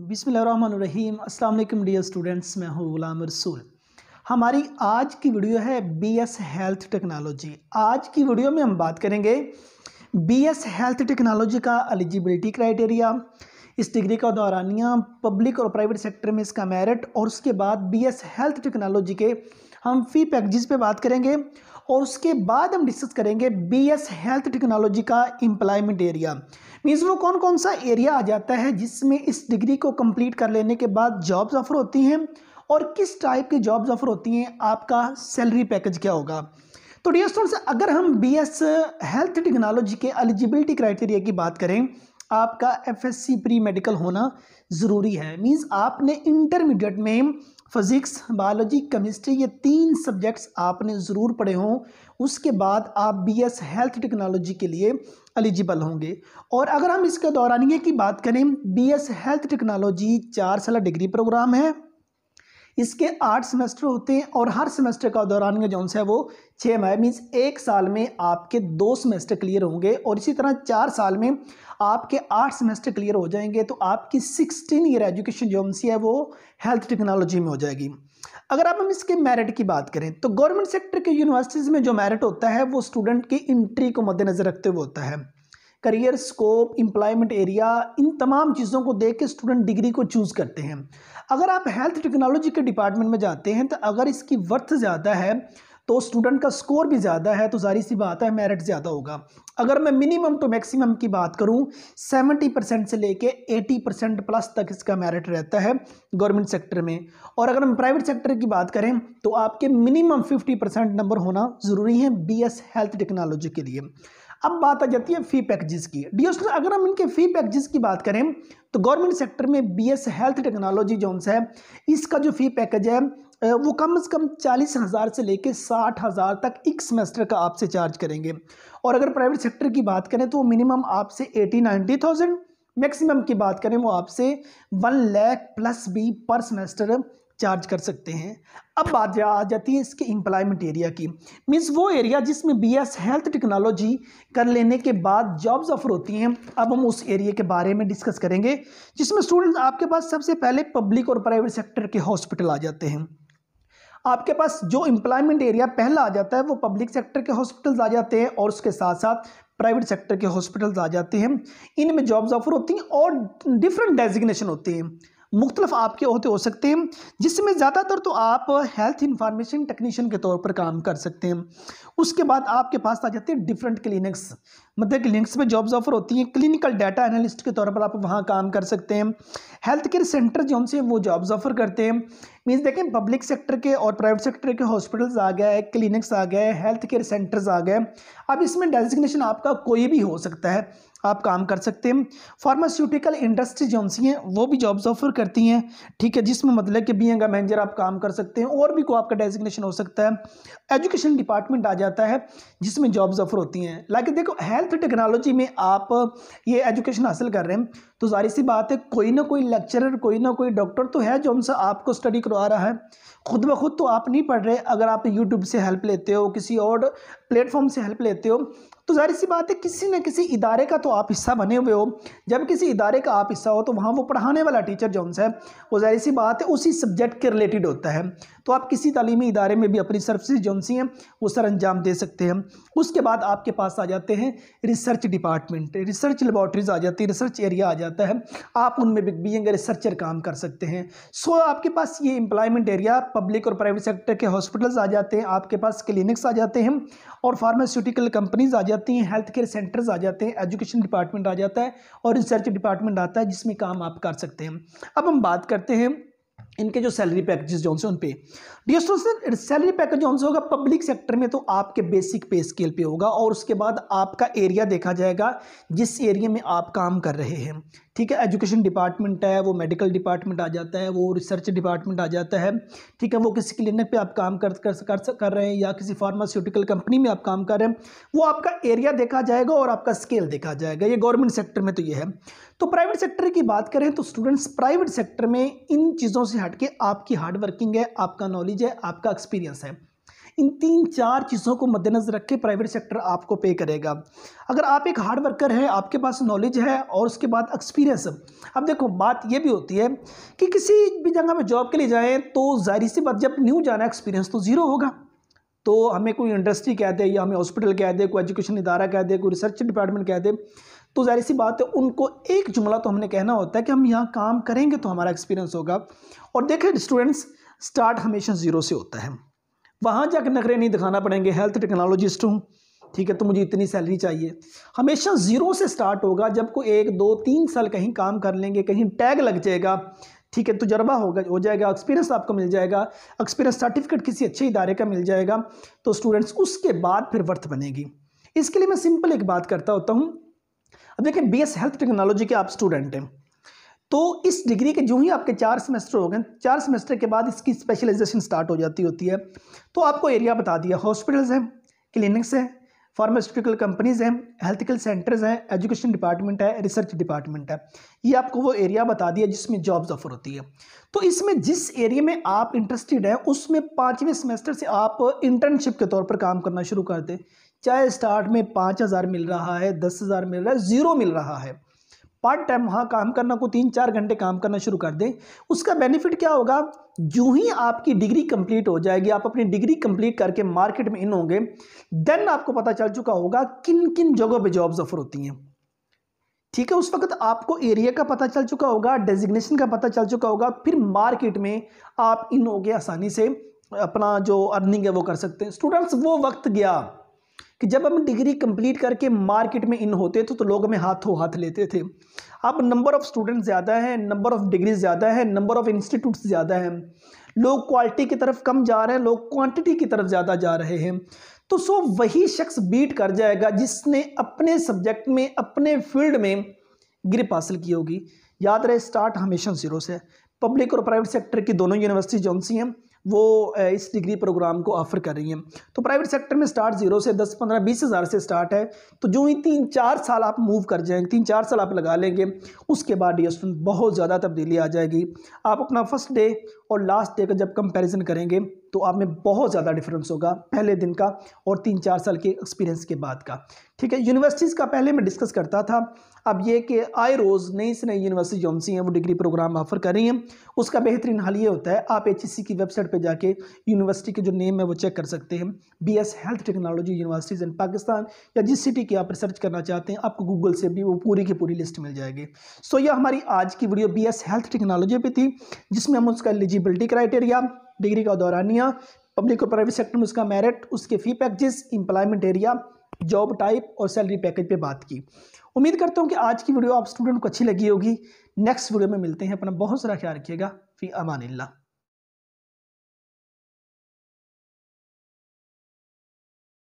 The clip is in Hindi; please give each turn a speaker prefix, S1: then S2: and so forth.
S1: बिस्मिल्लाहिर्रहमानिर्रहीम। अस्सलाम वालेकुम डियर स्टूडेंट्स, मैं हूँ गुलाम रसूल। हमारी आज की वीडियो है बीएस हेल्थ टेक्नोलॉजी। आज की वीडियो में हम बात करेंगे बीएस हेल्थ टेक्नोलॉजी का एलिजिबिलिटी क्राइटेरिया, इस डिग्री का दौरानिया, पब्लिक और प्राइवेट सेक्टर में इसका मेरिट, और उसके बाद बीएस हेल्थ टेक्नोलॉजी के हम फी पैकेजेस पे बात करेंगे, और उसके बाद हम डिस्कस करेंगे बीएस हेल्थ टेक्नोलॉजी का एम्प्लॉयमेंट एरिया। मीन्स वो कौन कौन सा एरिया आ जाता है जिसमें इस डिग्री को कंप्लीट कर लेने के बाद जॉब्स ऑफर होती हैं, और किस टाइप की जॉब्स ऑफर होती हैं, आपका सैलरी पैकेज क्या होगा। तो डियर स्टूडेंट्स, अगर हम बीएस हेल्थ टेक्नोलॉजी के एलिजिबिलिटी क्राइटेरिया की बात करें, आपका एफएससी प्री मेडिकल होना ज़रूरी है। मीन्स आपने इंटरमीडिएट में फिजिक्स, बायोलॉजी, केमिस्ट्री, ये 3 सब्जेक्ट्स आपने ज़रूर पढ़े हों, उसके बाद आप बीएस हेल्थ टेक्नोलॉजी के लिए एलिजिबल होंगे। और अगर हम इसके दौरानिए की बात करें, बीएस हेल्थ टेक्नोलॉजी 4 साल डिग्री प्रोग्राम है। इसके 8 सेमेस्टर होते हैं और हर सेमेस्टर का दौरानिया जो है वो 6 माह, मीन्स 1 साल में आपके 2 सेमेस्टर क्लियर होंगे, और इसी तरह 4 साल में आपके 8 सेमेस्टर क्लियर हो जाएंगे, तो आपकी 16 ईयर एजुकेशन जो है वो हेल्थ टेक्नोलॉजी में हो जाएगी। अगर आप हम इसके मेरिट की बात करें, तो गवर्नमेंट सेक्टर के यूनिवर्सिटीज़ में जो मेरिट होता है वो स्टूडेंट की एंट्री को मद्देनजर रखते हुए होता है। करियर स्कोप, एम्प्लॉयमेंट एरिया, इन तमाम चीज़ों को देख के स्टूडेंट डिग्री को चूज़ करते हैं। अगर आप हेल्थ टेक्नोलॉजी के डिपार्टमेंट में जाते हैं, तो अगर इसकी वर्थ ज़्यादा है तो स्टूडेंट का स्कोर भी ज़्यादा है, तो जाहिर सी बात है मेरिट ज़्यादा होगा। अगर मैं मिनिमम टू मैक्सिमम की बात करूं, 70% से लेके 80% प्लस तक इसका मेरिट रहता है गवर्नमेंट सेक्टर में। और अगर हम प्राइवेट सेक्टर की बात करें, तो आपके मिनिमम 50% नंबर होना ज़रूरी है बीएस हेल्थ टेक्नोलॉजी के लिए। अब बात आ जाती है फ़ी पैकेजेस की। डियर स्टूडेंट, अगर हम इनके फ़ी पैकेजेस की बात करें, तो गवर्नमेंट सेक्टर में बीएस हेल्थ टेक्नोलॉजी जो है, इसका जो फ़ी पैकेज है वो कम से कम 40,000 से लेके 60,000 तक एक सेमेस्टर का आपसे चार्ज करेंगे। और अगर प्राइवेट सेक्टर की बात करें, तो वो मिनिमम आपसे 80-90,000, मैक्सिमम की बात करें वो आपसे 1 लाख प्लस भी पर सेमेस्टर चार्ज कर सकते हैं। अब बात आ जाती है इसके एम्प्लॉयमेंट एरिया की। मीन्स वो एरिया जिसमें बीएस हेल्थ टेक्नोलॉजी कर लेने के बाद जॉब्स ऑफर होती हैं। अब हम उस एरिया के बारे में डिस्कस करेंगे, जिसमें स्टूडेंट्स आपके पास सबसे पहले पब्लिक और प्राइवेट सेक्टर के हॉस्पिटल आ जाते हैं। आपके पास जो एम्प्लॉयमेंट एरिया पहला आ जाता है वो पब्लिक सेक्टर के हॉस्पिटल्स आ जाते हैं, और उसके साथ साथ प्राइवेट सेक्टर के हॉस्पिटल्स आ जाते हैं। इनमें जॉब्स ऑफर होती हैं और डिफरेंट डेजिग्नेशन होते हैं, मुख्तलिफ आपके होते हो सकते हैं, जिसमें ज़्यादातर तो आप हेल्थ इंफॉर्मेशन टेक्नीशियन के तौर पर काम कर सकते हैं। उसके बाद आपके पास आ जाते हैं डिफरेंट क्लिनिक्स, मतलब क्लिनिक्स में जॉब्स ऑफर होती हैं। क्लिनिकल डाटा एनालिस्ट के तौर पर आप वहाँ काम कर सकते हैं। हेल्थ केयर सेंटर जो उनसे वो जॉब्स ऑफर करते हैं। मीन्स देखें, पब्लिक सेक्टर के और प्राइवेट सेक्टर के हॉस्पिटल्स आ गए, क्लिनिक्स आ गए, हेल्थ केयर सेंटर्स आ गए। अब इसमें डेजिग्नेशन आपका कोई भी हो सकता है, आप काम कर सकते हैं। फार्मास्यूटिकल इंडस्ट्री जो हैं वो भी जॉब्स ऑफर करती हैं, ठीक है, जिसमें मतलब कि बीइंग अ मैनेजर आप काम कर सकते हैं, और भी कोई आपका डेजिग्नेशन हो सकता है। एजुकेशन डिपार्टमेंट आ जाता है जिसमें जॉब्स ऑफर होती हैं। लाइक देखो, हेल्थ टेक्नोलॉजी में आप ये एजुकेशन हासिल कर रहे हैं, तो जाहिर सी बात है कोई ना कोई लेक्चरर, कोई ना कोई डॉक्टर तो है जो उनसे आपको स्टडी करवा रहा है। खुद ब खुद तो आप नहीं पढ़ रहे। अगर आप यूट्यूब से हेल्प लेते हो, किसी और प्लेटफॉर्म से हेल्प लेते हो, तो जाहिर सी बात है किसी न किसी इदारे का तो आप हिस्सा बने हुए हो। जब किसी इदारे का आप हिस्सा हो, तो वहाँ वो पढ़ाने वाला टीचर जो है वो जाहिर सी बात है उसी सब्जेक्ट के रिलेटेड होता है। तो आप किसी तालीमी इदारे में भी अपनी सर्विसेज जो हैं वो सर अंजाम दे सकते हैं। उसके बाद आपके पास आ जाते हैं रिसर्च डिपार्टमेंट, रिसर्च लेबॉर्ट्रीज आ जाती है, रिसर्च एरिया आ जाता है, आप उनमें भी बीइंग रिसर्चर काम कर सकते हैं। सो आपके पास ये एम्प्लॉयमेंट एरिया पब्लिक और प्राइवेट सेक्टर के हॉस्पिटल्स आ जाते हैं, आपके पास क्लिनिक्स आ जाते हैं, और फार्मास्यूटिकल कंपनीज आ जाती हैं, हेल्थ केयर सेंटर्स आ जाते हैं, एजुकेशन डिपार्टमेंट आ जाता है, और रिसर्च डिपार्टमेंट आता है जिसमें काम आप कर सकते हैं। अब हम बात करते हैं इनके जो सैलरी पैकेजेस जो हैं उन पे। डियर स्टूडेंट्स, सैलरी पैकेज जो होगा पब्लिक सेक्टर में तो आपके बेसिक पे स्केल पे होगा, और उसके बाद आपका एरिया देखा जाएगा जिस एरिया में आप काम कर रहे हैं, ठीक है। एजुकेशन डिपार्टमेंट है, वो मेडिकल डिपार्टमेंट आ जाता है, वो रिसर्च डिपार्टमेंट आ जाता है, ठीक है। वो किसी क्लिनिक पे आप काम कर रहे हैं, या किसी फार्मास्यूटिकल कंपनी में आप काम कर रहे हैं, वो आपका एरिया देखा जाएगा और आपका स्केल देखा जाएगा। ये गवर्नमेंट सेक्टर में तो ये है। तो प्राइवेट सेक्टर की बात करें, तो स्टूडेंट्स प्राइवेट सेक्टर में इन चीज़ों से हट के आपकी हार्ड वर्किंग है, आपका नॉलेज है, आपका एक्सपीरियंस है। इन 3-4 चीज़ों को मद्देनजर रख के प्राइवेट सेक्टर आपको पे करेगा। अगर आप एक हार्ड वर्कर है, आपके पास नॉलेज है और उसके बाद एक्सपीरियंस। अब देखो बात ये भी होती है कि किसी भी जगह में जॉब के लिए जाएँ तो जाहिर सी बात, जब न्यू जाना एक्सपीरियंस तो ज़ीरो होगा। तो हमें कोई इंडस्ट्री कह दे या हमें हॉस्पिटल कह दे, कोई एजुकेशन इदारा कह दे, कोई रिसर्च डिपार्टमेंट कह दे, तो जाहिर सी बात है उनको एक जुमला तो हमने कहना होता है कि हम यहाँ काम करेंगे तो हमारा एक्सपीरियंस होगा। और देखें स्टूडेंट्स, स्टार्ट हमेशा ज़ीरो से होता है। वहाँ जाकर नखरे नहीं दिखाना पड़ेंगे, हेल्थ टेक्नोलॉजिस्ट हूँ, ठीक है, तो मुझे इतनी सैलरी चाहिए। हमेशा ज़ीरो से स्टार्ट होगा। जब कोई 1, 2, 3 साल कहीं काम कर लेंगे, कहीं टैग लग जाएगा, ठीक है, तजुर्बा हो जाएगा, एक्सपीरियंस आपको मिल जाएगा, एक्सपीरियंस सर्टिफिकेट किसी अच्छे इदारे का मिल जाएगा, तो स्टूडेंट्स उसके बाद फिर वर्थ बनेगी। इसके लिए मैं सिंपल एक बात करता होता हूँ। अब देखें, बीएस हेल्थ टेक्नोलॉजी के आप स्टूडेंट हैं, तो इस डिग्री के जो ही आपके 4 सेमेस्टर हो गए, 4 सेमेस्टर के बाद इसकी स्पेशलाइजेशन स्टार्ट हो जाती होती है। तो आपको एरिया बता दिया, हॉस्पिटल्स हैं, क्लिनिक्स हैं, फार्मास्यूटिकल कंपनीज़ हैं, हेल्थ केयर सेंटर्स हैं, एजुकेशन डिपार्टमेंट है, रिसर्च डिपार्टमेंट है। ये आपको वो एरिया बता दिया जिसमें जॉब्स ऑफर होती है। तो इसमें जिस एरिया में आप इंटरेस्टेड हैं उसमें 5वें सेमेस्टर से आप इंटर्नशिप के तौर पर काम करना शुरू कर दें। चाहे स्टार्ट में 5,000 मिल रहा है, 10,000 मिल रहा है, 0 मिल रहा है, पार्ट टाइम वहाँ काम करना, को 3-4 घंटे काम करना शुरू कर दें। उसका बेनिफिट क्या होगा, जो ही आपकी डिग्री कंप्लीट हो जाएगी, आप अपनी डिग्री कंप्लीट करके मार्केट में इन होंगे, देन आपको पता चल चुका होगा किन किन जगहों पे जॉब्स ऑफर होती हैं। ठीक है, उस वक्त आपको एरिया का पता चल चुका होगा, डेजिग्नेशन का पता चल चुका होगा, फिर मार्केट में आप इन हो गए, आसानी से अपना जो अर्निंग है वो कर सकते हैं। स्टूडेंट्स, वो वक्त गया कि जब हम डिग्री कंप्लीट करके मार्केट में इन होते थे तो लोग हमें हाथों हाथ लेते थे। अब नंबर ऑफ़ स्टूडेंट ज़्यादा है, नंबर ऑफ़ डिग्री ज़्यादा है, नंबर ऑफ़ इंस्टीट्यूट्स ज़्यादा हैं, लोग क्वालिटी की तरफ कम जा रहे हैं, लोग क्वांटिटी की तरफ ज़्यादा जा रहे हैं। तो वही शख्स बीट कर जाएगा जिसने अपने सब्जेक्ट में, अपने फील्ड में ग्रिप हासिल की होगी। याद रहे, स्टार्ट हमेशा ज़ीरो से। पब्लिक और प्राइवेट सेक्टर की दोनों यूनिवर्सिटी जो सी हैं वो इस डिग्री प्रोग्राम को ऑफर कर रही हैं। तो प्राइवेट सेक्टर में स्टार्ट 0 से 10, 15, 20 हज़ार से स्टार्ट है। तो जो ही 3-4 साल आप मूव कर जाएंगे, 3-4 साल आप लगा लेंगे, उसके बाद ये स्टूडेंट बहुत ज़्यादा तब्दीली आ जाएगी। आप अपना फर्स्ट डे और लास्ट डे का जब कंपैरिजन करेंगे तो आप में बहुत ज़्यादा डिफरेंस होगा पहले दिन का और 3-4 साल के एक्सपीरियंस के बाद का। ठीक है, यूनिवर्सिटीज़ का पहले मैं डिस्कस करता था। अब ये कि आए रोज़ नई से नई यूनिवर्सिटी जो सी हैं वो डिग्री प्रोग्राम ऑफर कर रही हैं। उसका बेहतरीन हाल ये होता है, आप HEC की वेबसाइट पे जाके यूनिवर्सिटी के जो नेम है वो चेक कर सकते हैं। BS हेल्थ टेक्नोलॉजी यूनिवर्सिटीज़ इन पाकिस्तान, या जिस सिटी की आप रिसर्च करना चाहते हैं आपको गूगल से भी वो पूरी की पूरी लिस्ट मिल जाएगी। सो यह हमारी आज की वीडियो BS हेल्थ टेक्नोलॉजी पे थी, जिसमें हम उसका एलिजिबिलिटी क्राइटेरिया, डिग्री का दौरानिया, पब्लिक और प्राइवेट सेक्टर में उसका मेरिट, उसके fee packages, employment area, job type और सैलरी पैकेज पे बात की। उम्मीद करता हूँ कि आज की वीडियो आप स्टूडेंट को अच्छी लगी होगी। नेक्स्ट वीडियो में मिलते हैं। अपना बहुत सारा ख्याल रखिएगा। फी अमानिल्लाह।